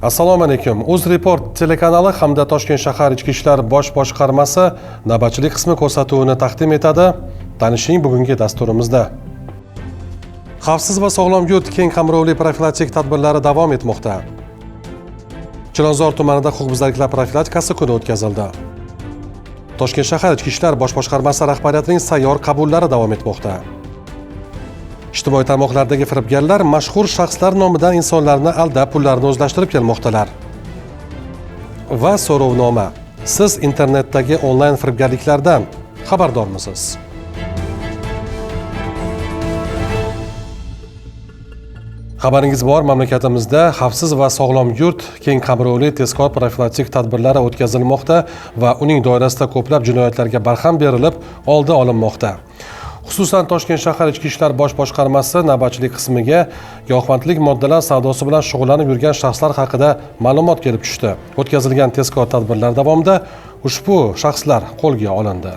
Assalomu alaykum. UzReport telekanali hamda Toshkent shahar ichki ishlar bosh boshqarmasi navbatchilik qismi ko'rsatuvini taqdim etadi. Tanishing bugungi dasturimizda. Xavfsiz va sog'lom yurt keng qamrovli profilaktik tadbirlari davom etmoqda. Chilonzor tumanida huquqbuzarliklar profilaktikasi kuni o'tkazildi. Toshkent shahar ichki ishlar bosh boshqarmasi rahbariyatining sayyor qabullari davom etmoqda. Ijtimoiy tarmoqlardagi firibgarlar mashhur shaxslar nomidan insonlarni aldab pullarini o'zlashtirib kelmoqdalar. Va so'rovnoma: siz internetdagi onlayn firibgarliklardan xabardormisiz? Xabaringiz bor, mamlakatimizda xavfsiz va sog'lom yurt keng qamrovli tezkor profilaktik tadbirlari o'tkazilmoqda va uning doirasida ko'plab jinoyatlarga barham berilib, oldi olinmoqda. Xususan Toshkent shahar ichki ishlar bosh boshqarmasi navbatchilik qismiga giyohvandlik moddalar savdosi bilan shug'ullanib yurgan shaxslar haqida ma'lumot kelib tushdi. O'tkazilgan tezkor tadbirlar davomida ushbu shaxslar qo'lga olindi.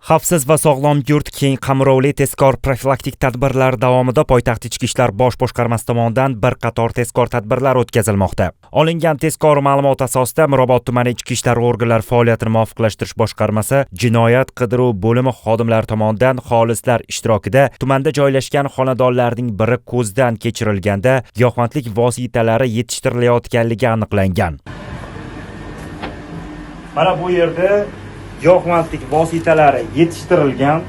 Xavfsiz va sog'lom yurt keng qamrovli tezkor profilaktik tadbirlar davomida poytaxt ichki ishlar bosh boshqarmasi tomonidan bir qator tezkor tadbirlar o'tkazilmoqda. Olingan tezkor ma'lumot asosida Mirobod tumani ichki ishlar organlari faoliyatini muvofiqlashtirish boshqarmasi jinoyat qidiruv bo'limi xodimlari tomonidan xolislar ishtirokida tumanda joylashgan xonadonlarning biri ko'zdan kechirilganda giyohvandlik vositalari yetishtirilayotganligi aniqlangan. Mana bu yerda giyohvandlik vositalari yetishtirilgan,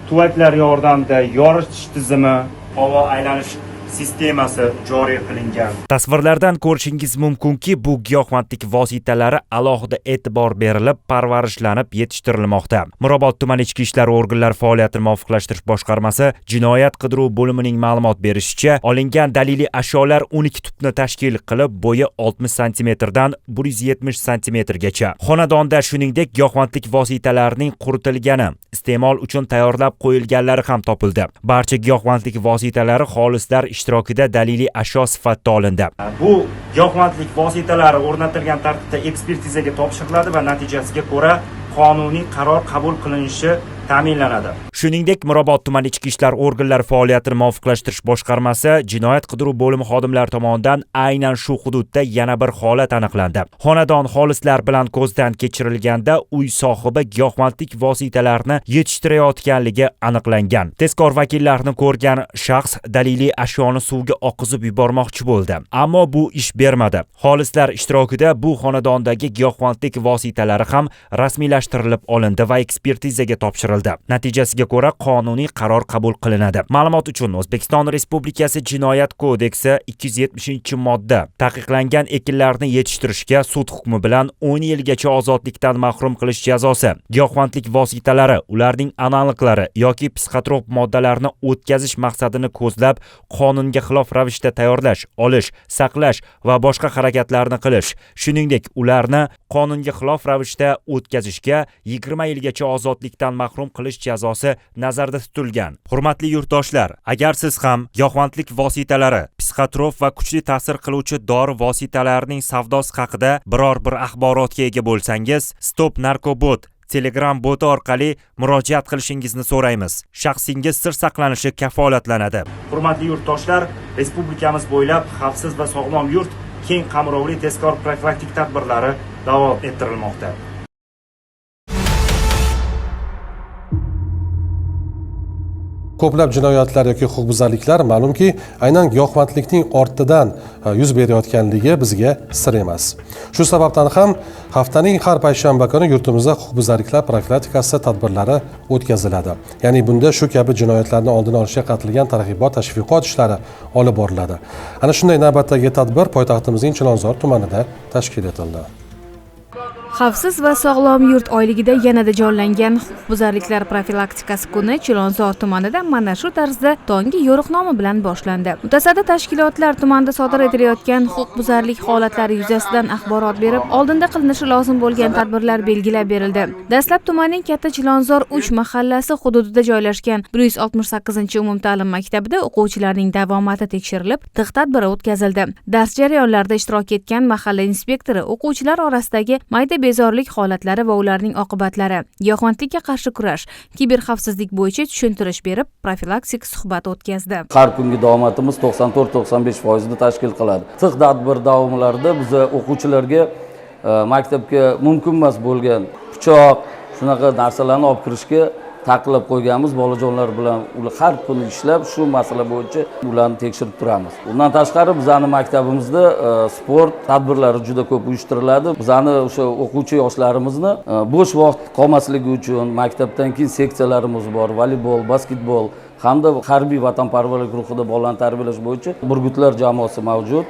tuvaklar yordamida yoritish tizimi, havo aylanish sistemasi joriy qilingan. Tasvirlardan ko'rishingiz mumkinki, bu giyohvandlik vositalari alohida e'tibor berilib, parvarishlanib yetishtirilmoqda. Mirobod tumani ichki ishlar organlari faoliyatini muvofiqlashtirish boshqarmasi jinoyat qidiruv bo'limining ma'lumot berishicha, olingan daliliy ashyolar 12 tubni tashkil qilib, bo'yi 60 sm dan 170 sm gacha. Xonadonda shuningdek giyohvandlik vositalarining quritilgani, iste'mol uchun tayyorlab qo'yilganlari ham topildi. Barcha giyohvandlik vositalari xolislar ishtirokida daliliy ashyo sifatida olindi. Bu giyohvandlik vositalari o'rnatilgan tartibda ekspertizaga topshiriladi va natijasiga ko'ra qonuniy qaror qabul qilinishi ta'minlanadi. Shuningdek, Mirobod tumani ichki ishlar organlari faoliyatini muvofiqlashtirish boshqarmasi jinoyat qidiruv bo'limi xodimlari tomonidan aynan shu hududda yana bir holat aniqlandi. Xonadon xolislar bilan ko'zdan kechirilganda uy sohibi giyohvandlik vositalarini yetishtirayotganligi aniqlangan. Tezkor vakillarni ko'rgan shaxs daliliy ashyoni suvga oqizib yubormoqchi bo'ldi, ammo bu ish bermadi. Xolislar ishtirokida bu xonadondagi giyohvandlik vositalari ham rasmiylashtirilib olindi va ekspertizaga topshirildi. Natijasiga ko'ra qonuniy qaror qabul qilinadi. Ma'lumot uchun O'zbekiston Respublikasi Jinoyat kodeksi 270-modda taqiqlangan ekinlarni yetishtirishga sud hukmi bilan 10 yilgacha ozodlikdan mahrum qilish jazosi, giyohvandlik vositalari, ularning analoglari yoki psixotrop moddalarni o'tkazish maqsadini ko'zlab qonunga xilof ravishda tayyorlash, olish, saqlash va boshqa harakatlarni qilish, shuningdek ularni qonunga xilof ravishda o'tkazishga 20 yilgacha ozodlikdan mahrum qilish jazosi nazarda tutilgan. Hurmatli yurtdoshlar, agar siz ham giyohvandlik vositalari, psixotrop va kuchli ta'sir qiluvchi dori vositalarining savdosi haqida biror bir axborotga ega bo'lsangiz, Stop Narkobot Telegram boti orqali murojaat qilishingizni so'raymiz. Shaxsingiz sir saqlanishi kafolatlanadi. Hurmatli yurtdoshlar, respublikamiz bo'ylab xavfsiz va sog'lom yurt keng qamrovli tezkor profilaktik tadbirlari davom ettirilmoqda. Ko'plab jinoyatlar yoki huquqbuzarliklar ma'lumki aynan giyohvandlikning ortidan yuz berayotganligi bizga sir emas. Shu sababdan ham haftaning har payshanba kuni yurtimizda huquqbuzarliklar profilaktikasi tadbirlari o'tkaziladi. Ya'ni bunda shu kabi jinoyatlarni oldini olishga qaratilgan targ'ibot, tashviqot ishlari olib boriladi. Ana shunday navbatdagi tadbir poytaxtimizning Chilonzor tumanida tashkil etildi. Xavfsiz va sog'lom yurt oyligida yanada jonlangan huquqbuzarliklar profilaktikasi kuni Chilonzor tumanida mana shu tarzda tonggi yo'riqnoma bilan boshlandi. Mutasaddi tashkilotlar tumanda sodir etilayotgan huquqbuzarlik holatlari yuzasidan axborot berib, oldinda qilinishi lozim bo'lgan tadbirlar belgilab berildi. Dastlab tumanning Katta Chilonzor 3 mahallasi hududida joylashgan 168-umumta'lim maktabida o'quvchilarning davomati tekshirilib, tig' tadbiri o'tkazildi. Dars jarayonlarida ishtirok etgan mahalla inspektori o'quvchilar orasidagi mayda huquqbuzarlik holatlari va ularning oqibatlari, giyohvandlikka qarshi kurash, kiberxavfsizlik bo'yicha tushuntirish berib, profilaktik suhbat o'tkazdi. Har kungi daromadimiz 94-95% tashkil qiladi. Tiq tadbir davomlarida biz o'quvchilarga maktabga mumkin emas bo'lgan pichoq, shunaqa narsalarni olib kirishga taqiqlab qo'yganmiz. Bolajonlar bilan ular har kuni ishlab shu masala bo'yicha ularni tekshirib turamiz. Undan tashqari bizning maktabimizda sport tadbirlari juda ko'p uyushtiriladi. Bizning o'sha o'quvchi yoshlarimizni bo'sh vaqt qolmasligi uchun maktabdan keyin seksiyalarimiz bor, voleybol, basketbol hamda harbiy vatanparvarlik ruhida bolalarni tarbiyalash bo'yicha burgutlar jamoasi mavjud.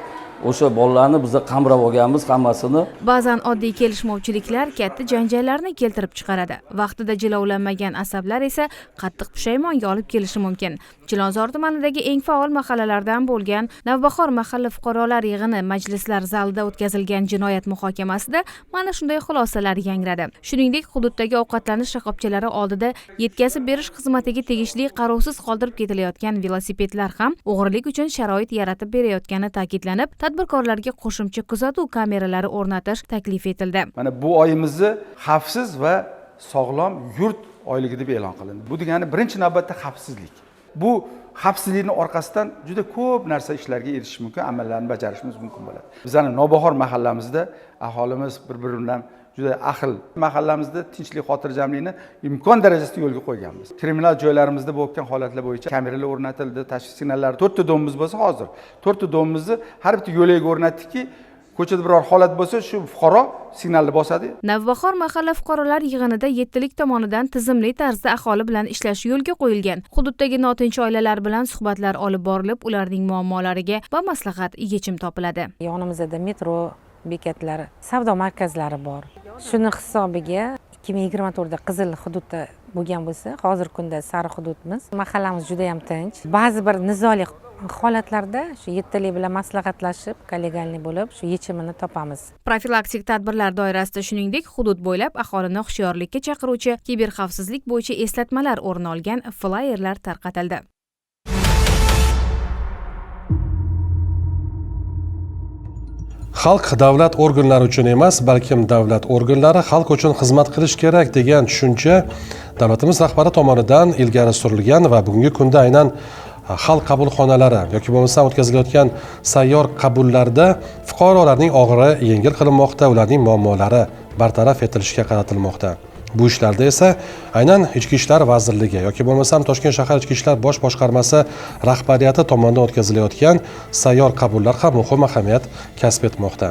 O'sha bolalarni biz qamrab olganmiz hammasini. Ba'zan oddiy kelishmovchiliklar katta janjallarni keltirib chiqaradi. Vaqtida jilovlanmagan asablar esa qattiq pushaymonga olib kelishi mumkin. Chilonzor tumanidagi eng faol mahallalardan bo'lgan Navbahor mahalla fuqarolar yig'ini majlislar zalida o'tkazilgan jinoyat muhokamasida mana shunday xulosalar yangradi. Shuningdek, hududdagi ovqatlanish shoxobchalari oldida yetkazib berish xizmatiga tegishli qarovsiz qoldirib ketilayotgan velosipedlar ham o'g'rilik uchun sharoit yaratib berayotgani ta'kidlanib, tadbirkorlarga qo'shimcha kuzatuv kameralari o'rnatish taklif etildi. Mana bu oyimizni xavfsiz va sog'lom yurt oyligi deb e'lon qilindi. Bu degani birinchi navbatda xavfsizlik. Bu xavfsizlikning orqasidan juda ko'p narsa ishlarga erishish mumkin, amallarni bajarishimiz mumkin bo'ladi. Bizning Nobahor mahallamizda aholimiz bir-biri bilan juda ahil. Mahallamizda tinchlik, xotirjamlikni imkon darajasida yo'lga qo'yganmiz. Kriminal joylarimizda bo'lgan holatlar bo'yicha kameralar o'rnatildi, tashxis signallari 4 ta domimiz bo'lsa hozir 4 ta domimizni har bitta yo'lagiga o'rnatdikki, ko'chada biror holat bo'lsa shu fuqaro signalni bosadi. Navbahor mahalla fuqarolar yig'inida yettilik tomonidan tizimli tarzda aholi bilan ishlash yo'lga qo'yilgan. Hududdagi notinch oilalar bilan suhbatlar olib borilib, ularning muammolariga va maslahat yechim topiladi. Yonimizda metro bekatlari, savdo markazlari bor. Shuni hisobiga 2024da qizil hududda bo'lgan bo'lsa, hozirgi kunda sariq hududimiz. Mahallamiz juda ham tinch. Ba'zi bir nizoli holatlarda shu yettalik bilan maslahatlashib, kollegialniy bo'lib, shu yechimini topamiz. Profilaktik tadbirlar doirasida shuningdek, hudud bo'ylab aholini hushyorlikka chaqiruvchi kiberxavfsizlik bo'yicha eslatmalar o'rin olgan flayerlar tarqatildi. Xalq davlat organlari uchun emas, balkim davlat organlari xalq uchun xizmat qilish kerak degan tushuncha davlatimiz rahbari tomonidan ilgari surilgan va bugungi kunda aynan xalq qabulxonalari yoki bo'lmasam o'tkazilayotgan sayyor qabullarda fuqarolarning og'iri yengil qilinmoqda, ularning muammolari bartaraf etilishga qaratilmoqda. Bu ishlarda esa aynan Ichki ishlar vazirligi yoki bo'lmasam Toshkent shahar Ichki ishlar bosh boshqarmasi rahbariyati tomonidan o'tkazilayotgan sayyor qabullar ham muhim ahamiyat kasb etmoqda.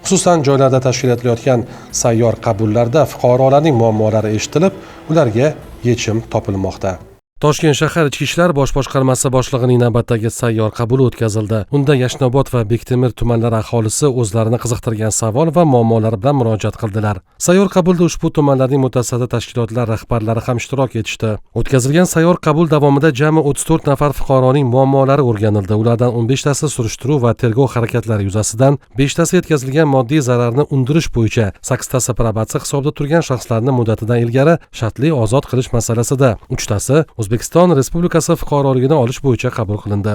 Xususan joylarda tashkil etilayotgan sayyor qabullarda fuqarolarning muammolari eshitilib, ularga yechim topilmoqda. Toshkent shahar Ichki ishlar bosh boshqarmasi boshlig'ining navbatdagi sayyor qabuli o'tkazildi. Unda Yashnobod va Bektemir tumanlari aholisi o'zlarini qiziqtirgan savol va muammolari bilan murojaat qildilar. Sayyor qabulda ushbu tumanlarning mutasaddi tashkilotlar rahbarlari ham ishtirok etishdi. O'tkazilgan sayyor qabul davomida jami 34 nafar fuqaroning muammolari o'rganildi. Ulardan 15 tasi surishtiruv va tergov harakatlari yuzasidan, 5 tasi yetkazilgan moddiy zararni undirish bo'yicha, 8 tasi probatsiya hisobida turgan shaxslarni muddatidan ilgari shartli ozod qilish masalasida, 3 tasi O'zbekiston Respublikasi fuqaroligini olish bo'yicha qabul qilindi.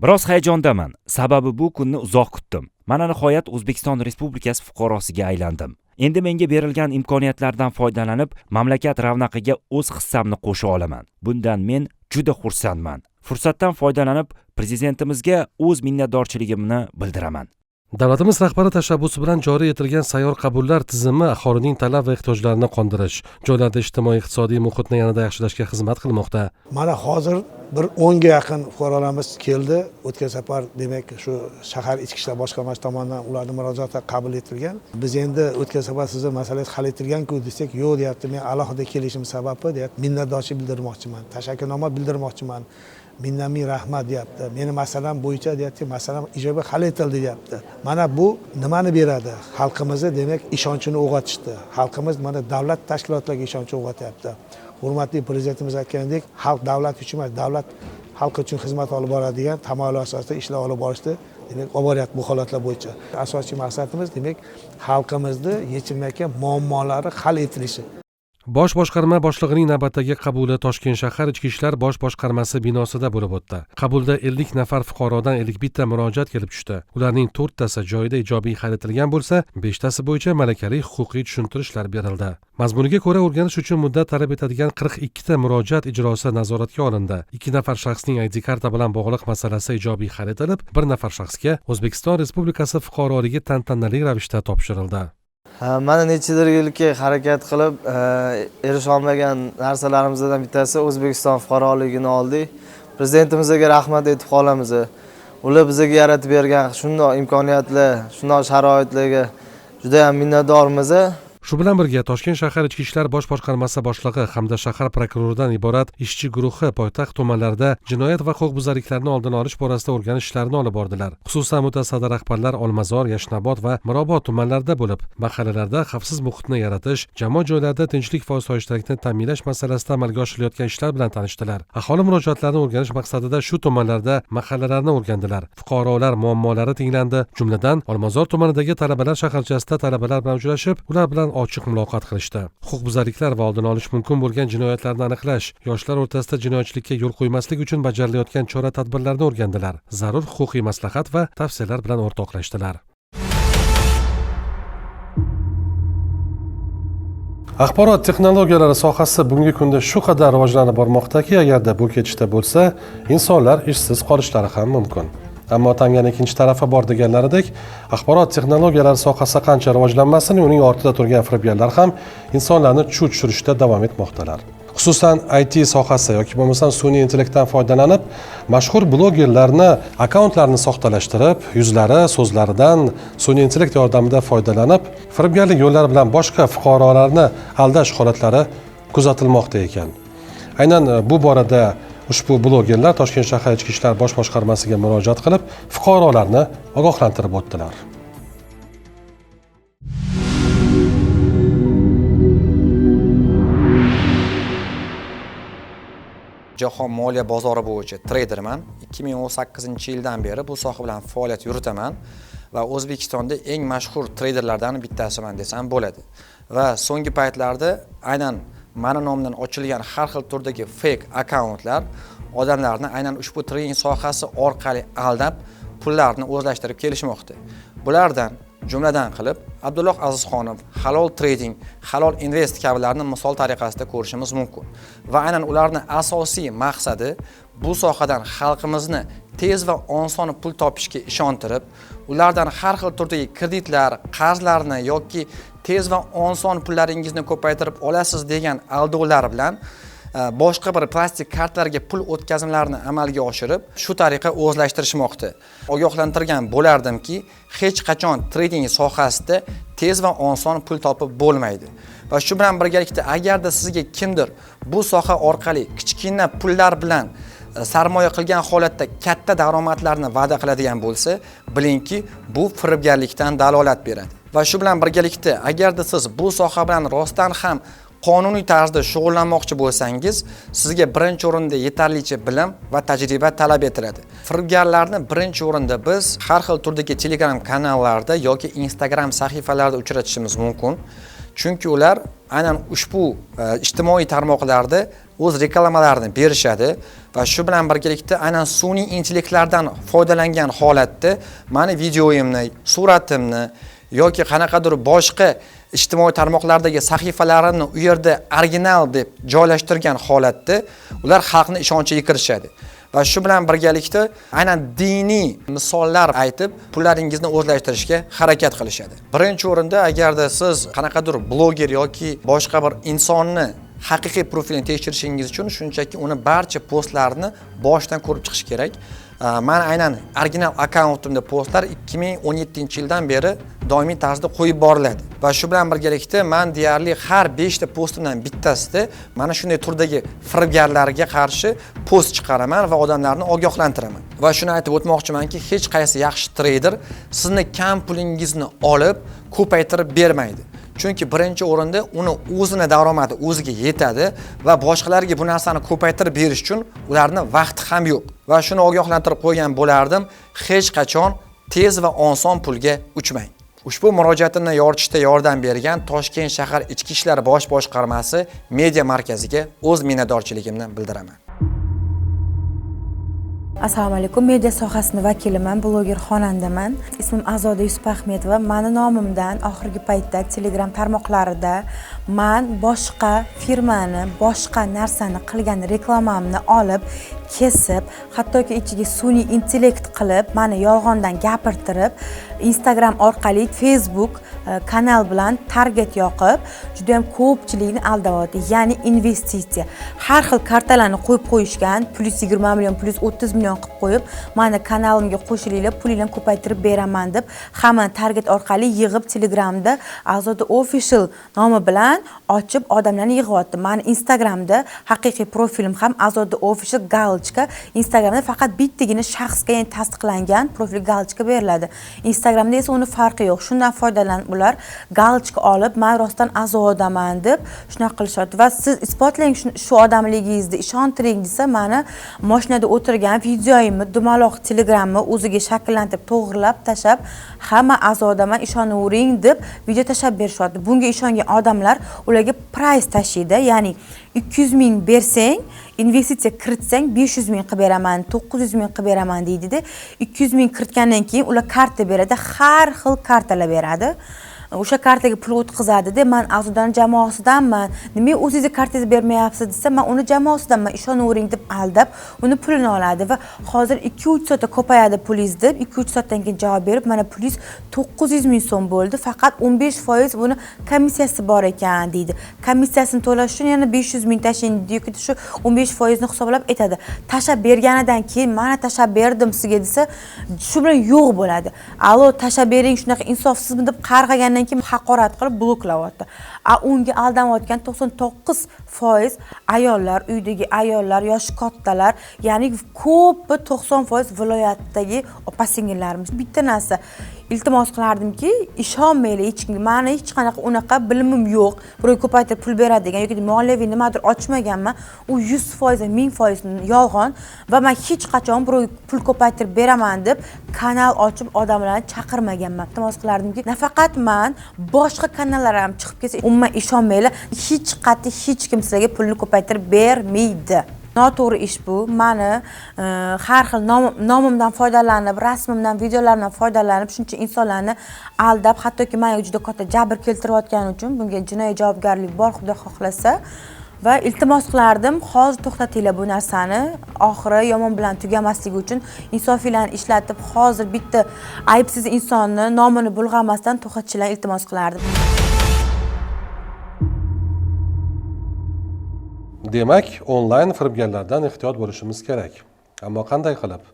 Biroz hayajondaman, sababi bu kunni uzoq kutdim. Mana nihoyat O'zbekiston Respublikasi fuqarosiga aylandim. Endi menga berilgan imkoniyatlardan foydalanib, mamlakat ravnaqiga o'z hissamni qo'sha olaman. Bundan men juda xursandman. Fursatdan foydalanib, prezidentimizga o'z minnatdorchiligimni bildiraman. Davlatimiz rahbari tashabbusi bilan joriy etilgan sayyor qabullar tizimi aholining talab va ehtiyojlarini qondirish, joylarda ijtimoiy-iqtisodiy muhitni yanada yaxshilashga xizmat qilmoqda. Mana hozir bir 10 ga yaqin fuqarolarimiz keldi. O'tgan safar demak shu shahar ichki ishlar boshqarmasi tomonidan ularning murojaati qabul etilgan. Biz endi o'tgan safar sizning masalangiz hal etilgan-ku desak, yo'q deyapti. Men alohida kelishim sababi deyapti. Minnatdorchilik bildirmoqchiman, tashakkurnoma bildirmoqchiman. Mindan ming rahmat deyapti. Meni masalam bo'yicha deyapti, masalam ijobiy hal etildi deyapti. Mana bu nimani beradi? Xalqimizni demak ishonchini uyg'otishdi. Xalqimiz mana davlat tashkilotlariga ishonchini uyg'otyapti. Hurmatli prezidentimiz aytganidek, xalq davlat uchun emas, davlat xalq uchun xizmat olib boradigan tamoyil asosida ishlar olib borishdi. Demak, olib boryapti bu holatlar bo'yicha. Asosiy maqsadimiz demak xalqimizni yechilmayotgan muammolari hal etilishi. Bosh boshqarma boshlig'ining navbatdagi qabuli Toshkent shahar Ichki ishlar bosh boshqarmasi binosida bo'lib o'tdi. Qabulda 50 nafar fuqarodan 51 ta murojaat kelib tushdi. Ularning 4 tasi joyida ijobiy hal etilgan bo'lsa, 5 tasi bo'yicha malakali huquqiy tushuntirishlar berildi. Mazmuniga ko'ra o'rganish uchun muddat talab etadigan 42 ta murojaat ijrosi nazoratga olindi. 2 nafar shaxsning ID karta bilan bog'liq masalasi ijobiy hal etilib, 1 nafar shaxsga O'zbekiston Respublikasi fuqaroligi tantanali ravishda topshirildi. Mana nechadir yilki harakat qilib erisha olmagan narsalarimizdan bittasi O'zbekiston fuqaroligini oldik. Prezidentimizga rahmat aytib qolamiz. Ular bizga yaratib bergan shunday imkoniyatlar, shunday sharoitlarga juda ham minnatdormiz. Shu bilan birga Toshkent shahar Ichki ishlar bosh boshqarmasi boshlig'i hamda shahar prokuroridan iborat ishchi guruhi poytaxt tumanlarida jinoyat va huquqbuzarliklarni oldini olish borasida o'rganish ishlarini olib bordilar. Xususan mutasaddi rahbarlar Olmazor, Yashnobod va Mirobod tumanlarida bo'lib, mahallalarda xavfsiz muhitni yaratish, jamoat joylarida tinchlik va osoyishtalikni ta'minlash masalasida amalga oshirilayotgan ishlar bilan tanishdilar. Aholi murojaatlarini o'rganish maqsadida shu tumanlarda mahallalarni o'rgandilar. Fuqarolar muammolari tinglandi. Jumladan, Olmazor tumanidagi talabalar shaharchasida talabalar bilan uchrashib, ular bilan ochiq muloqot qilishdi. Huquqbuzarliklar va oldini olish mumkin bo'lgan jinoyatlarni aniqlash, yoshlar o'rtasida jinoyatchilikka yo'l qo'ymaslik uchun bajarilayotgan chora-tadbirlarni o'rgandilar. Zarur huquqiy maslahat va tavsiyalar bilan o'rtoqlashdilar. Axborot texnologiyalari sohasi bugungi kunda shu qadar rivojlanib bormoqdaki, agarda bu ketishda bo'lsa, insonlar ishsiz qolishlari ham mumkin. Ammo tanganing ikkinchi tarafi bor deganlaridek, axborot texnologiyalari sohasi qancha rivojlanmasin, uning ortida turgan firibgarlar ham insonlarni chuv tushirishda davom etmoqdalar. Xususan IT sohasi yoki bo'lmasam sun'iy intellektdan foydalanib, mashhur blogerlarni akkauntlarini soxtalashtirib, yuzlari, so'zlaridan sun'iy intellekt yordamida foydalanib, firibgarlik yo'llari bilan boshqa fuqarolarni aldash holatlari kuzatilmoqda ekan. Aynan bu borada ushbu blogerlar Toshkent shahar Ichki ishlar bosh boshqarmasiga murojaat qilib, fuqarolarni ogohlantirib o'tdilar. Jahon moliya bozori bo'yicha treyderman. 2018-yildan beri bu soha bilan faoliyat yuritaman va O'zbekistonda eng mashhur treyderlardan bittasiman desam bo'ladi. Va so'nggi paytlarda aynan mani nomimdan ochilgan har xil turdagi fake akkauntlar odamlarni aynan ushbu trading sohasi orqali aldab, pullarni o'zlashtirib kelishmoqda. Bulardan jumladan qilib Abdulloh Azizxonov, Halol Trading, Halol Invest kabilarni misol tariqasida ko'rishimiz mumkin. Va aynan ularning asosiy maqsadi bu sohadan xalqimizni tez va oson pul topishga ishontirib, ulardan har xil turdagi kreditlar, qarzlarni yoki tez va oson pullaringizni ko'paytirib olasiz degan aldovlar bilan boshqa bir plastik kartalarga pul o'tkazimlarini amalga oshirib, shu tariqa o'zlashtirishmoqda. Ogohlantirgan bo'lardimki, hech qachon trading sohasida tez va oson pul topib bo'lmaydi. Va shu bilan birgalikda agarda sizga kimdir bu soha orqali kichkina pullar bilan sarmoya qilgan holatda katta daromadlarni va'da qiladigan bo'lsa, bilingki, bu firibgarlikdan dalolat beradi. Va shu bilan birgalikda agarda siz bu soha bilan rostdan ham qonuniy tarzda shug'ullanmoqchi bo'lsangiz, sizga birinchi o'rinda yetarlicha bilim va tajriba talab etiladi. Firibgarlarni birinchi o'rinda biz har xil turdagi Telegram kanallarda yoki Instagram sahifalarida uchratishimiz mumkin. Chunki ular aynan ushbu ijtimoiy tarmoqlarda o'z reklamalarini berishadi va shu bilan birgalikda aynan sun'iy intellektlardan foydalangan holatda meni videoyimni, suratimni yoki qanaqadir boshqa ijtimoiy tarmoqlardagi sahifalarimni u yerda original deb joylashtirgan holatda ular xalqni ishonchiga kirishadi. Va shu bilan birgalikda aynan diniy misollar aytib, pullaringizni o'zlashtirishga harakat qilishadi. Birinchi o'rinda agarda siz qanaqadir bloger yoki boshqa bir insonni haqiqiy profilini tekshirishingiz uchun shunchaki uni barcha postlarini boshdan ko'rib chiqish kerak. Men aynan original akkauntimda postlar 2017-yildan beri doimiy tarzda qo'yib boriladi. Va shu bilan birgalikda men deyarli har 5 ta postimdan bittasida mana shunday turdagi firibgarlarga qarshi post chiqaraman va odamlarni ogohlantiraman. Va shuni aytib o'tmoqchimanki, hech qaysi yaxshi treyder sizni kam pulingizni olib ko'paytirib bermaydi. Chunki birinchi o'rinda uni o'zini daromadi o'ziga yetadi va boshqalarga bu narsani ko'paytirib berish uchun ularning vaqti ham yo'q. Va shuni ogohlantirib qo'ygan bo'lardim, hech qachon tez va oson pulga uchmang. Ushbu murojaatini yoritishda yordam bergan Toshkent shahar Ichki ishlar bosh boshqarmasi media markaziga o'z minnatdorchiligimni bildiraman. Assalomu alaykum, media sohasini vakiliman, bloger, xonandaman. Ismim Azoda Yusupahmedova. Meni nomimdan oxirgi paytda Telegram tarmoqlarida men boshqa firmani, boshqa narsani qilgan reklamamni olib, kesib, hattoki ichiga sun'iy intellekt qilib, meni yolg'ondan gapirtirib, Instagram orqali Facebook kanal bilan target yoqib, juda ham ko'pchilikni aldayapti. Ya'ni investitsiya. Har xil kartalarni qo'yib qo'yishgan, +20 million, +30 million qilib qo'yib, meni kanalimga qo'shilinglar, pulinglarni ko'paytirib beraman deb, hamma target orqali yig'ib Telegramda Azoda Official nomi bilan ochib odamlarni yig'yapti. Meni Instagramda haqiqiy profilim ham Azoda Official galchka. Instagramda faqat bittagina shaxsga tasdiqlangan profil galchka beriladi. Instagramda esa uni farqi yo'q. Shundan foydalanib ular galchka olib, men rostdan Azodaman deb shunaqa qilishadi va siz isbotlang shu odamligingizni, ishontiring desa, meni mashinada o'tirgan videoyimni, dumaloq Telegramni o'ziga shakllantirib, to'g'rilab tashab, hamma Azodaman, ishonavering deb video tashab berishadi. Bunga ishongan odamlar ularga price tashiydi, ya'ni 200 ming bersang, investitsiya kiritsang 500 ming qilib beraman, 900 ming qilib beraman deydi-da. 200 ming kiritgandan keyin ular karta beradi, har xil kartalar beradi. O'sha kartaga pul o'tkazadi-da, men Azodaning jamoasidanman. Nima o'zingiz kartangizni bermayapsiz desa, men uni jamoasidanman, ishonavering deb aldab, uni pulini oladi va hozir 2-3 soatda ko'payadi pulingiz deb, 2-3 soatdan keyin javob berib, mana pulingiz 900 ming so'm bo'ldi, faqat 15% buni komissiyasi bor ekan deydi. Komissiyasini to'lash uchun yana 500 ming tashing deydi, shu 15% ni hisoblab aytadi. Tashab berganidan keyin mana tashab berdim sizga desa, shu bilan yo'q bo'ladi. Alo, tashab bering, shunaqa insofsizmi deb qarg'agandan keyin haqorat qilib bloklayapti. Unga aldanayotgan 99% ayollar, uydagi ayollar, yosh kattalar, ya'ni ko'pi 90% viloyatdagi opa-singillarimiz. Bitta narsa iltimos qilardimki, ishonmanglar hech kimga. Meni hech qanaqa unaqa bilimim yo'q. Biroq ko'paytirib pul beradi degan yoki moliyaviy nimadir ochmaganman. U 100% 1000% yolg'on va men hech qachon biroq pul ko'paytirib beraman deb kanal ochib odamlarni chaqirmaganman. Iltimos qilardimki, nafaqat men, boshqa kanallar ham chiqib kelsa, umuman ishonmanglar, hech qat'i hech kim sizlarga pulni ko'paytirib bermaydi. Noto'g'ri ish bu. Meni har xil nomimdan foydalanib, rasmimdan, videolarimdan foydalanib, shuncha insonlarni aldab, hattoki menga juda katta jabr keltirayotgani uchun bunga jinoiy javobgarlik bor, Xudo xohlasa. Va iltimos qilardim, hozir to'xtatinglar bu narsani. Oxiri yomon bilan tugamasligi uchun insofiylarni ishlatib, hozir bitta aybsiz insonni nomini bulg'amasdan to'xtatishlarni iltimos qilardim. Demak, onlayn firibgarlardan ehtiyot bo'lishimiz kerak. Ammo qanday qilib?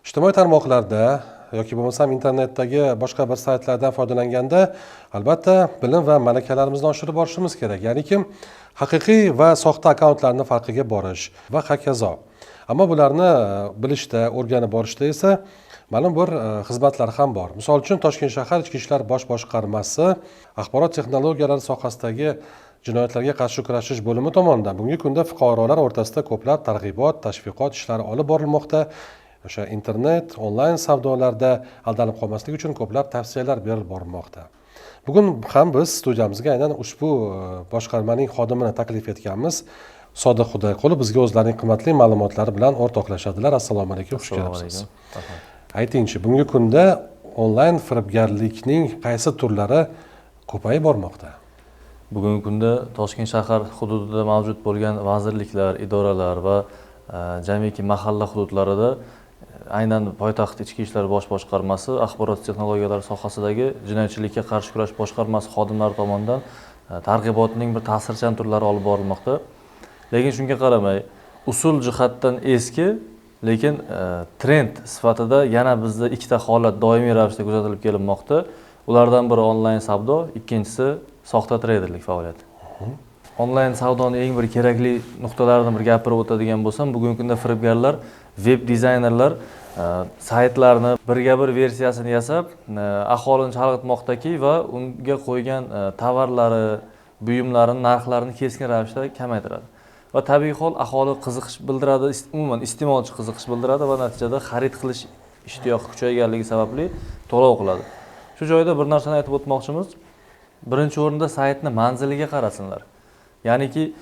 Ijtimoiy tarmoqlarda yoki bo'lmasam internetdagi boshqa bir saytlardan foydalanganda, albatta bilim va malakalarimizni oshirib borishimiz kerak. Ya'ni kim haqiqiy va soxta akkauntlarni farqiga borish va hokazo. Ammo bularni bilishda, o'rganib borishda esa ma'lum bir xizmatlar ham bor. Misol uchun Toshkent shahar Ichki ishlar bosh boshqarmasi axborot texnologiyalari sohasidagi jinoyatlarga qarshi kurashish bo'limi tomonidan bugungi kunda fuqarolar o'rtasida ko'plab targ'ibot, tashviqot ishlari olib borilmoqda. O'sha internet, onlayn savdolarda aldanib qolmaslik uchun ko'plab tavsiyalar berilib borilmoqda. Bugun ham biz studiyamizga aynan ushbu boshqarmaning xodimini taklif etganmiz. Sodiq Xudoyqulov bizga o'zlarining qimmatli ma'lumotlari bilan o'rtoqlashadilar. Assalomu alaykum, xush kelibsiz. Aytingchi, bugungi kunda onlayn firibgarlikning qaysi turlari ko'payib bormoqda? Bugungi kunda Toshkent shahar hududida mavjud bo'lgan vazirliklar, idoralar va jamiki mahalla hududlarida aynan poytaxt Ichki ishlar bosh boshqarmasi axborot texnologiyalari sohasidagi jinoyatchilikka qarshi kurash boshqarmasi xodimlari tomonidan targ'ibotning bir ta'sirchan turlari olib borilmoqda. Lekin shunga qaramay, usul jihatdan eski, lekin trend sifatida yana bizda ikkita holat doimiy ravishda kuzatilib kelinmoqda. Ulardan biri onlayn savdo, ikkinchisi soxta treyderlik faoliyati. Onlayn savdoning eng bir kerakli nuqtalaridan bir gapirib o'tadigan bo'lsam, bugungi kunda firibgarlar, web dizaynerlar saytlarni birga bir versiyasini yasab, aholini chalg'itmoqdaki va unga qo'ygan tovarlari, buyumlarining narxlarini keskin ravishda kamaytiradi. Va tabiiy hol aholi qiziqish bildiradi, umuman iste'molchi qiziqish bildiradi va natijada xarid qilish ishtiyoqi kuchayganligi sababli to'lov qiladi. Shu joyda bir narsani aytib o'tmoqchimiz. Birinchi o'rinda saytni manziliga qarasinlar. Ya'niki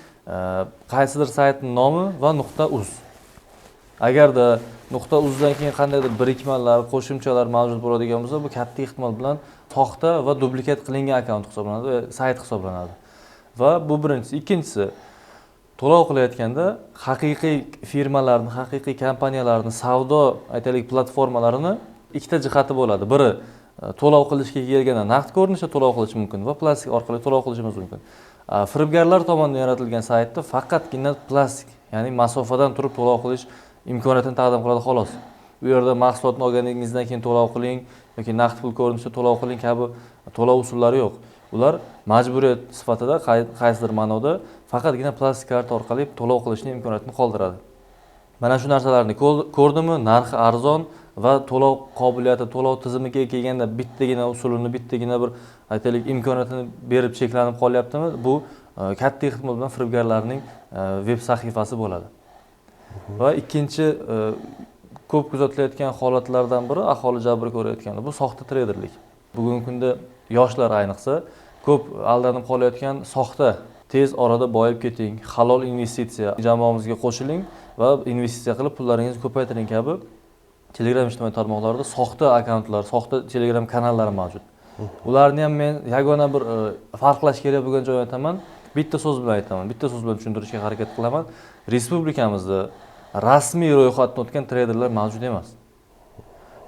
qaysidir saytning nomi va .uz. Agarda .uzdan keyin qandaydir birikmalar, qo'shimchalar mavjud bo'ladigan bo'lsa, bu katta ehtimol bilan soxta va duplikat qilingan akkaunt hisoblanadi va sayt hisoblanadi. Va bu birinchisi. Ikkinchisi, to'lov qilayotganda haqiqiy firmalarni, haqiqiy kompaniyalarni, savdo, aytaylik, platformalarini ikkita jihati bo'ladi. Biri to'lov qilishga kelganda naqd ko'rinishda to'lov qilish mumkin va plastik orqali to'lov qilishimiz mumkin. Firibgarlar tomonidan yaratilgan saytda faqatgina plastik, ya'ni masofadan turib to'lov qilish imkoniyatini taqdim qiladi xolos. U yerda mahsulotni olganingizdan keyin to'lov qiling yoki naqd pul ko'rinishida to'lov qiling kabi to'lov usullari yo'q. Ular majburiyat sifatida qaysidir ma'noda faqatgina plastik karta orqali to'lov qilishning imkoniyatini qoldiradi. Mana shu narsalarni ko'rdimmi, narxi arzon va to'lov qobiliyati, to'lov tizimiga kelganda bittagina usulini, bittagina bir aytaylik imkoniyatini berib cheklanib qolyaptimi? Bu katta ehtimol bilan firibgarlarning veb sahifasi bo'ladi. Va ikkinchi ko'p kuzatilayotgan holatlardan biri aholi jabr ko'rayotgani bu soxta treyderlik. Bugungi kunda yoshlar ayniqsa ko'p aldanib qolayotgan soxta, tez orada boyib keting, halol investitsiya, jamoamizga qo'shiling va investitsiya qilib pullaringizni ko'paytiring kabi Telegram ijtimoiy tarmoqlarida soxta akkauntlar, soxta Telegram kanallari mavjud. Ularni ham men yagona bir farqlash kerak bo'lgan joyni aytaman. Bitta so'z bilan aytaman, bitta so'z bilan tushuntirishga harakat qilaman. Respublikamizda rasmiy ro'yxatdan o'tgan treyderlar mavjud emas.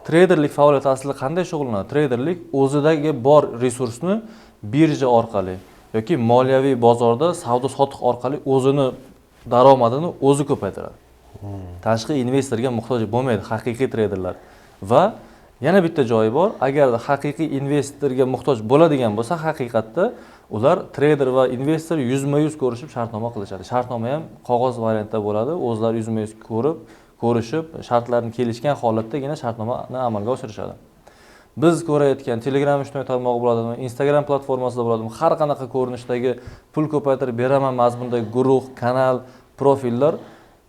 Treyderlik faoliyati aslida qanday shug'ullanadi? Treyderlik o'zidagi bor resursni birja orqali yoki moliyaviy bozorda savdo-sotiq orqali o'zini daromadini o'zi ko'paytiradi. Tashqi investorga muhtoj bo'lmaydi haqiqiy treyderlar. Va yana bitta joyi bor, agar haqiqiy investorga muhtoj bo'ladigan bo'lsa, haqiqatda ular treyder va investor yuzma-yuz ko'rishib shartnoma qilishadi. Shartnoma ham qog'oz variantda bo'ladi. O'zlari yuzma-yuz ko'rishib, shartlarni kelishgan holatdagina shartnomani amalga oshirishadi. Biz ko'rayotgan Telegram ijtimoiy tarmog'i bo'ladimi, Instagram platformasida bo'ladimi, har qanaqa ko'rinishdagi pul ko'paytirib beraman mazmundagi guruh, kanal, profillar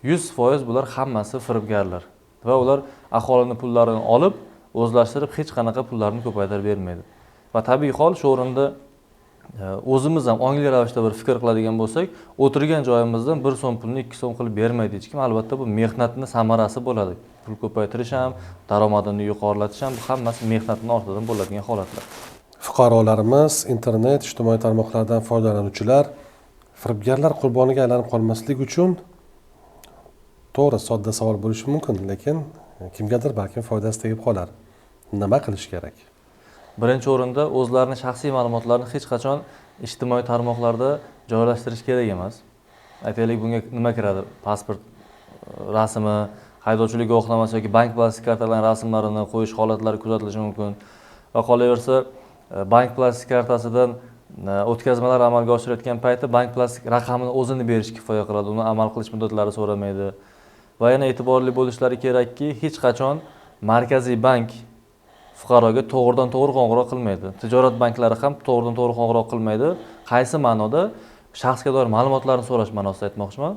100% bular hammasi firibgarlar va ular aholini pullarini olib, o'zlashtirib hech qanaqa pullarni ko'paytirib bermaydi. Va tabiiy hol shu o'rinda o'zimiz ham ongli ravishda bir fikr qiladigan bo'lsak, o'tirgan joyimizdan 1 so'm pulni 2 so'm qilib bermaydi hech kim. Albatta bu mehnatning samarasi bo'ladi. Pul ko'paytirish ham, daromadini yuqorilatish ham bu hammasi mehnatning ortidan bo'ladigan holatlar. Fuqarolarimiz, internet, ijtimoiy tarmoqlardan foydalanuvchilar firibgarlar qurboniga aylanib qolmaslik uchun to'g'ri sodda savol bo'lishi mumkin, lekin kimgadir balkim foydasi tegib qolar. Nima qilish kerak? Birinchi o'rinda o'zlarining shaxsiy ma'lumotlarini hech qachon ijtimoiy tarmoqlarda joylashtirish kerak emas. Aytaylik, bunga nima kiradi? Pasport rasmi, haydovchilik guvohnomasi yoki bank plastik kartalarining rasmlarini qo'yish holatlari kuzatilishi mumkin. Va qolaversa, bank plastik kartasidan o'tkazmalar amalga oshirayotgan payti bank plastik raqamini o'zini berish kifoya qiladi. Uni amal qilish muddatlari so'ramaydi. Va yana e'tiborli bo'lishlari kerakki, hech qachon markaziy bank fuqaroga to'g'ridan to'g'ri qo'ng'iroq qilmaydi. Tijorat banklari ham to'g'ridan to'g'ri qo'ng'iroq qilmaydi. Qaysi ma'noda? Shaxsga doir ma'lumotlarni so'rash ma'nosida aytmoqchiman.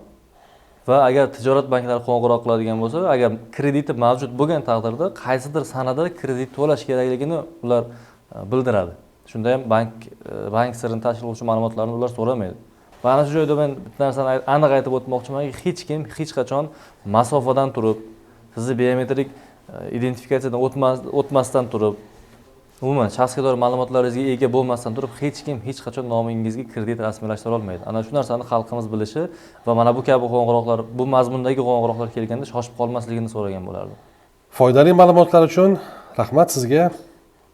Va agar tijorat banklari qo'ng'iroq qiladigan bo'lsa, agar krediti mavjud bo'lgan taqdirda qaysidir sanada kredit to'lash kerakligini ular bildiradi. Shunda ham bank sirini tashkil qiluvchi ma'lumotlarni ular so'ramaydi. Va ana shu joyda men bitta narsani aniq aytib o'tmoqchimanki, hech kim hech qachon masofadan turib, sizni biometrik identifikatsiyadan o'tmasdan turib, umuman shaxsga doir ma'lumotlaringizga ega bo'lmasdan turib, hech kim hech qachon nomingizga kredit rasmiylashtira olmaydi. Ana shu narsani xalqimiz bilishi va mana bu kabi qo'ng'iroqlar, bu mazmundagi qo'ng'iroqlar kelganda shoshib qolmasligini so'ragan bo'lardim. Foydali ma'lumotlar uchun rahmat sizga.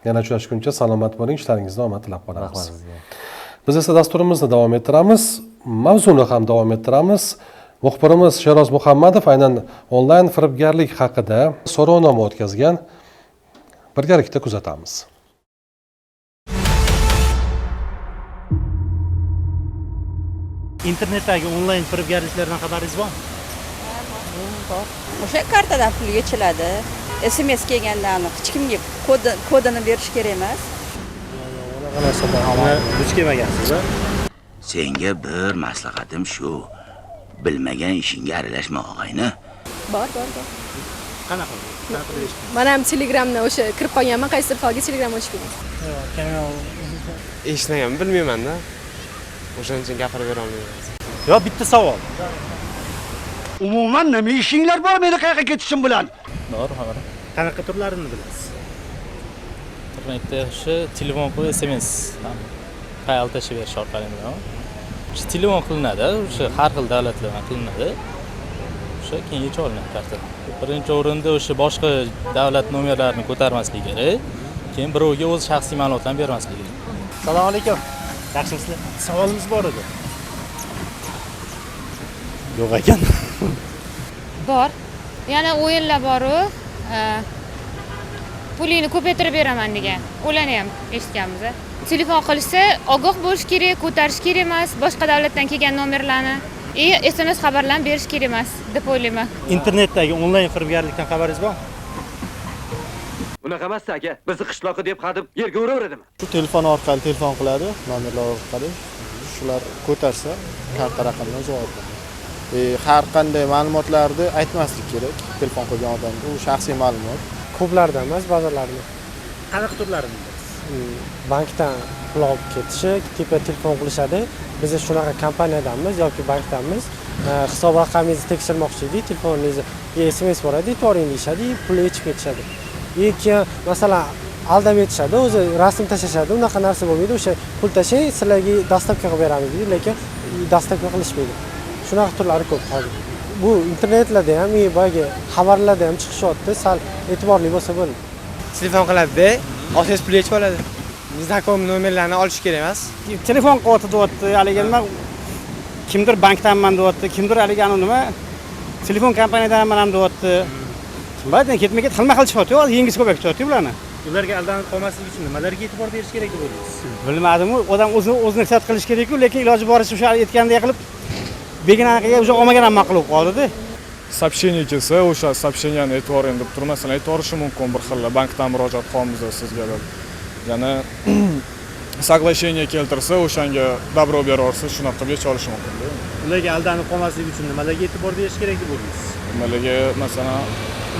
Yana uchrashguncha salomat bo'ling, ishlaringizda omad tilab qolamiz. Rahmat sizga. Biz esa dasturimizni davom ettiramiz, mavzuni ham davom ettiramiz. Muxbirimiz Sheroz Muhammadov aynan onlayn firibgarlik haqida so'rovnoma o'tkazgan. Birgalikda kuzatamiz. Internetdagi onlayn firibgarliklardan xabaringiz bormi? Bor. O'sha kartadan pul yechiladi. SMS kelgandan hech kimga kodini berish kerak emas. Unaqa narsalarni duch kelmagansiz-a? Senga bir maslahatim shu. Bilmagan ishingga aralashma, og'ayni. Bor. Qanaqa eshitdingiz? Men ham Telegramni o'sha kirib qolganman, qaysidir faolga Telegram ochib qo'ydim. Eshitmaganman, bilmayman-da. O'shaning uchun gapirib bera olmayman. Yo, bitta savol. Umuman nima ishinglar bor meni qayerga ketishim bilan? To'g'ri, xabar. Qanaqa turlarini bilasiz? Internetda o'sha telefon qilib SMS fayl tashib berish orqali bilan. O'sha telefon qilinadi, o'sha har xil davlatlardan qilinadi. O'sha keyingacha olinadi karta. Birinchi o'rinda o'sha boshqa davlat nomerlarini ko'tarmaslik kerak. Keyin birovga o'z shaxsiy ma'lumotlarini bermaslik kerak. Assalomu alaykum. Yaxshimisizlar? Savolimiz bor edi. Yo'q ekan. Bor. Yana o'yinlar bor-ku. Pulingni ko'paytirib beraman degan. Ularni ham eshitganmiz. Telefon qilsa, ogoh bo'lish kerak, ko'tarish kerak emas, boshqa davlatdan kelgan nomerlarni. SMS xabarlarni berish kerak emas deb o'ylayman. Internetdagi onlayn firibgarlikdan xabaringiz bormi? Bunaqa emas aka, bizni qishloqi deb qadib yerga uraveradimi? Shu telefon orqali telefon qiladi, nomerlar orqali. Shular ko'tarsa, karta raqamdan javob beradi. Har qanday ma'lumotlarni aytmaslik kerak telefon qilgan odamga, u shaxsiy ma'lumot. Ko'plardan emas, ba'zilarini. Qanaqa turlarini bilasiz? Bankdan pul olib ketishi, telefon qilishadi. Biz shunaqa kompaniyadanmiz yoki bankdanmiz. Hisob raqamingizni tekshirmoqchi edik, telefoningizga SMS boradi, to'ring deyishadi, pulni yechib ketishadi. Keyin masalan aldab etishadi, o'zi rasm tashashadi, unaqa narsa bo'lmaydi. O'sha pul tashang, sizlarga dastavka qilib beramiz deydi, lekin dastavka qilishmaydi. Shunaqa turlari ko'p hozir. Bu internetlarda ham, boyagi xabarlarda ham chiqishyapti, sal e'tiborli bo'lsa bo'ladi. Telefon qiladi-da, SMS pul yechib oladi. Bizning nomerlarni olish kerak emas. Telefon qilyapti deyapti, haligi nima kimdir bankdanman deyapti, kimdir haligi nima telefon kompaniyadanman ham deyapti. Kimlardan ketma-ket xilma-xil chiqyapti, yengiz ko'payib chiqyapti bularni. Ularga aldanib qolmaslik uchun nimalarga e'tibor berish kerak deb o'ylaysiz? Bilmadim-ku, odam o'zini ehtiyot qilish kerak-ku, lekin iloji boricha o'sha aytgandek qilib begonaga o'sha olmagan ham ma'qul bo'lib qoldi-da. Сообщение kelsa, o'sha сообщениeni e'tiboring deb turib, masalan, aytiborishi mumkin bir xilla bankdan murojaat qilamiz sizga deb. Yana соглашение keltirsa, o'shanga dabro beraversa, shunaqa qilib yecha olishi mumkin-da. Ularga aldanib qolmaslik uchun nimalarga e'tibor berish kerak deb o'ylaysiz? Nimalarga, masalan,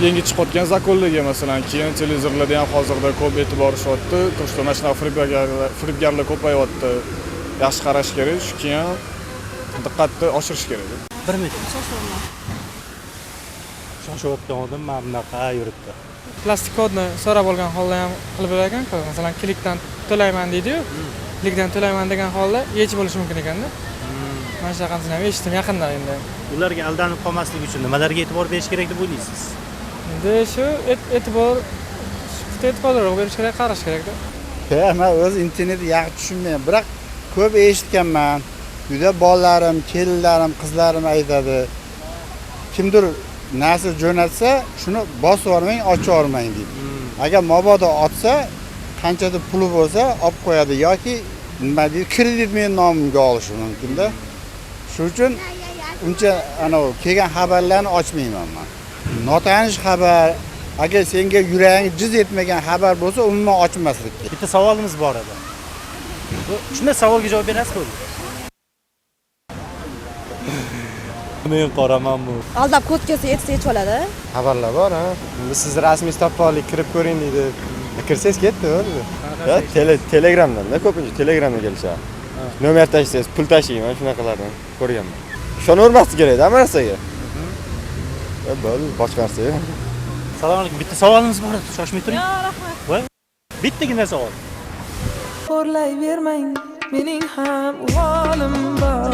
yangi chiqayotgan zakonlarga, masalan, keyin televizorlarda ham hozirda ko'p e'tibor berishyapti. To'shda mana shunaqa firibgarlar ko'payapti. Yaxshi qarash kerak, shu keyin diqqatni oshirish kerak. 1 minut. Shoshayotgan odam mana bunaqa yuribdi. Plastik kodni so'rab olgan holda ham qilib berar ekan-ku. Masalan, klikdan to'layman deydi-yu. Klikdan to'layman degan holda yechib olish mumkin ekan-da. Mana shunaqasini ham eshitdim yaqindan endi. Ularga aldanib qolmaslik uchun nimalarga e'tibor berish kerak deb o'ylaysiz? Endi shu e'tiborroq berish kerak, qarash kerak-da. Men o'z internetni yaxshi tushunmayman, biroq ko'p eshitganman. Juda bolalarim, kelinlarim, qizlarim aytadi. Kimdir narsa jo'natsa, shuni bosib olmang, ochib olmang deydi. Agar mabodo otsa, qanchadir puli bo'lsa, olib qo'yadi yoki nima deydi, kredit men nomimga olishi mumkin-da. Shuning uchun uncha kelgan xabarlarni ochmayman men. Notanish xabar, agar senga yuraging jiz etmagan xabar bo'lsa, umuman ochmaslik kerak. Bitta savolimiz bor edi. Shunday savolga javob berasizmi? Men qoraman bu. Aldab kod kelsa yechib oladi. Xabarlar bor, ha. Siz rasmiy topib kirib ko'ring deydi. Kirsangiz ketdi o'zi. Ya, Telegramdan-da ko'pincha Telegramga kelishadi. Nomer tashlaysiz, pul tashlayman, shunaqalardan ko'rganman. Ishonavermaslik kerak-da hamma narsaga. Bo'ldi, boshqa narsa yo'q. Assalomu alaykum. Bitta savolimiz bor edi, shoshmay turing. Yo'q, rahmat. Voy. Bittagina savol. Xo'rlayvermang, mening ham holim bor.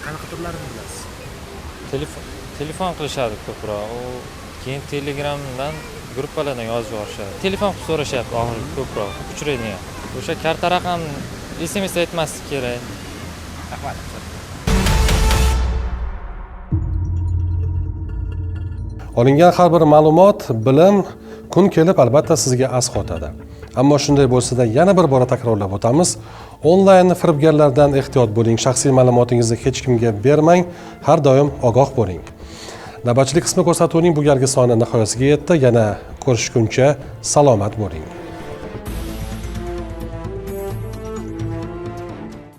Qanaqa turlarini bilasiz? Telefon qilishadi ko'proq. Keyin Telegramdan gruppalardan yozib yuborishadi. Telefon qilib so'rashyapti oxirgi ko'proq uchraydigan. O'sha karta raqam SMS aytmaslik kerak. Rahmat. Olingan har bir ma'lumot, bilim kun kelib albatta sizga asqotadi. Ammo shunday bo'lsa-da yana bir bora takrorlab o'tamiz. Onlayn firibgarlardan ehtiyot bo'ling, shaxsiy ma'lumotingizni hech kimga bermang, har doim ogoh bo'ling. Navbatchilik qismi ko'rsatuvining bu galgi soni nihoyasiga yetdi. Yana ko'rishguncha salomat bo'ling.